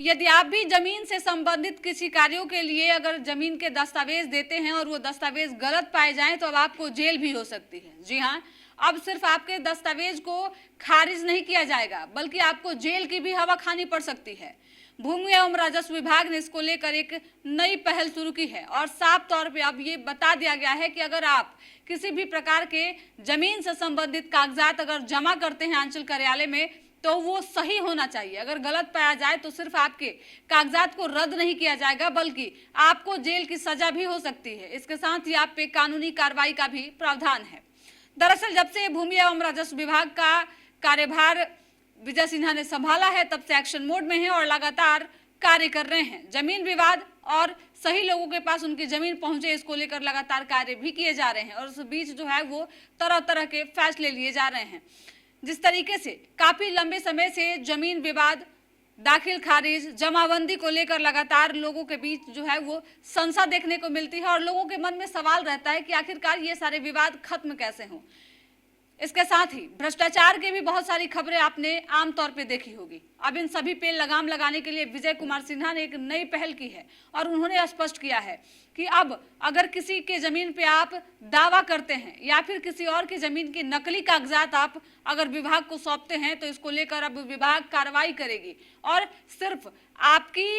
यदि आप भी जमीन से संबंधित किसी कार्यों के लिए अगर जमीन के दस्तावेज देते हैं और वो दस्तावेज गलत पाए जाएं तो अब आपको जेल भी हो सकती है। जी हाँ, अब सिर्फ आपके दस्तावेज को खारिज नहीं किया जाएगा बल्कि आपको जेल की भी हवा खानी पड़ सकती है। भूमि एवं राजस्व विभाग ने इसको लेकर एक नई पहल शुरू की है और साफ तौर पे अब ये बता दिया गया है कि अगर आप किसी भी प्रकार के जमीन से संबंधित कागजात अगर जमा करते हैं अंचल कार्यालय में तो वो सही होना चाहिए। अगर गलत पाया जाए तो सिर्फ आपके कागजात को रद्द नहीं किया जाएगा बल्कि आपको जेल की सजा भी हो सकती है। इसके साथ ही आप पे कानूनी कार्रवाई का भी प्रावधान है। दरअसल जब से भूमि एवं राजस्व विभाग का कार्यभार विजय सिन्हा ने संभाला है तब से एक्शन मोड में है और लगातार कार्य कर रहे हैं। जमीन विवाद और सही लोगों के पास उनकी जमीन पहुंचे इसको लेकर लगातार कार्य भी किए जा रहे हैं और उस बीच जो है वो तरह तरह के फैसले लिए जा रहे हैं। जिस तरीके से काफी लंबे समय से जमीन विवाद, दाखिल खारिज, जमाबंदी को लेकर लगातार लोगों के बीच जो है वो संशय देखने को मिलती है और लोगों के मन में सवाल रहता है कि आखिरकार ये सारे विवाद खत्म कैसे हों। इसके साथ ही भ्रष्टाचार की भी बहुत सारी खबरें आपने आमतौर पे देखी होगी। अब इन सभी पे लगाम लगाने के लिए विजय कुमार सिन्हा ने एक नई पहल की है और उन्होंने स्पष्ट किया है कि अब अगर किसी के जमीन पे आप दावा करते हैं या फिर किसी और की जमीन की नकली कागजात आप अगर विभाग को सौंपते हैं तो इसको लेकर अब विभाग कार्रवाई करेगी और सिर्फ आपकी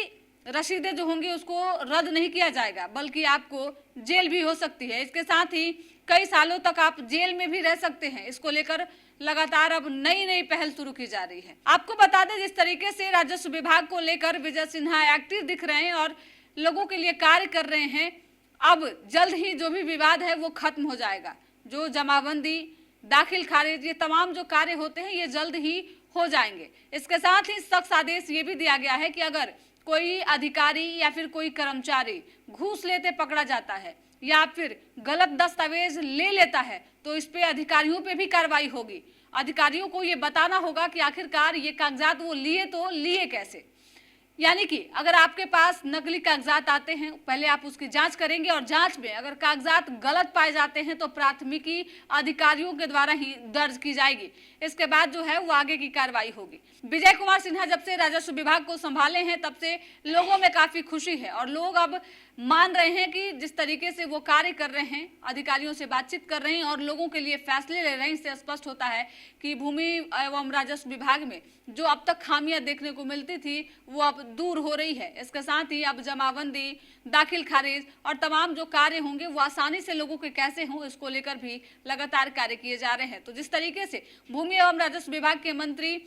रसीदें जो होंगी उसको रद्द नहीं किया जाएगा बल्कि आपको जेल भी हो सकती है। इसके साथ ही कई सालों तक आप जेल में भी रह सकते हैं। इसको लेकर लगातार अब नई नई पहल शुरू की जा रही है। आपको बता दें जिस तरीके से राजस्व विभाग को लेकर विजय सिन्हा एक्टिव दिख रहे हैं और लोगों के लिए कार्य कर रहे हैं, अब जल्द ही जो भी विवाद है वो खत्म हो जाएगा। जो जमाबंदी, दाखिल खारिज, ये तमाम जो कार्य होते हैं ये जल्द ही हो जाएंगे। इसके साथ ही सख्त आदेश ये भी दिया गया है कि अगर कोई अधिकारी या फिर कोई कर्मचारी घूस लेते पकड़ा जाता है या फिर गलत दस्तावेज ले लेता है तो इस पे अधिकारियों पे भी कार्रवाई होगी। अधिकारियों को ये बताना होगा कि आखिरकार ये कागजात वो लिए तो लिए कैसे। यानी कि अगर आपके पास नकली कागजात आते हैं पहले आप उसकी जांच करेंगे और जांच में अगर कागजात गलत पाए जाते हैं तो प्राथमिकी अधिकारियों के द्वारा ही दर्ज की जाएगी। इसके बाद जो है वो आगे की कार्रवाई होगी। विजय कुमार सिन्हा जब से राजस्व विभाग को संभाले हैं तब से लोगों में काफी खुशी है और लोग अब मान रहे हैं कि जिस तरीके से वो कार्य कर रहे हैं, अधिकारियों से बातचीत कर रहे हैं और लोगों के लिए फैसले ले रहे हैं, इससे स्पष्ट होता है कि भूमि एवं राजस्व विभाग में जो अब तक खामियां देखने को मिलती थी वो अब दूर हो रही है। इसके साथ ही अब जमाबंदी, दाखिल खारिज और तमाम जो कार्य होंगे वो आसानी से लोगों के कैसे हों इसको लेकर भी लगातार कार्य किए जा रहे हैं। तो जिस तरीके से भूमि एवं राजस्व विभाग के मंत्री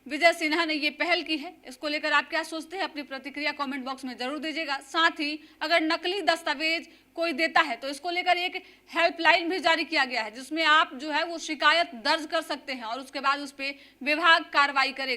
विजय सिन्हा ने ये पहल की है, इसको लेकर आप क्या सोचते हैं अपनी प्रतिक्रिया कमेंट बॉक्स में जरूर दीजिएगा। साथ ही अगर नकली दस्तावेज कोई देता है तो इसको लेकर एक हेल्पलाइन भी जारी किया गया है जिसमें आप जो है वो शिकायत दर्ज कर सकते हैं और उसके बाद उस पर विभाग कार्रवाई करेगा।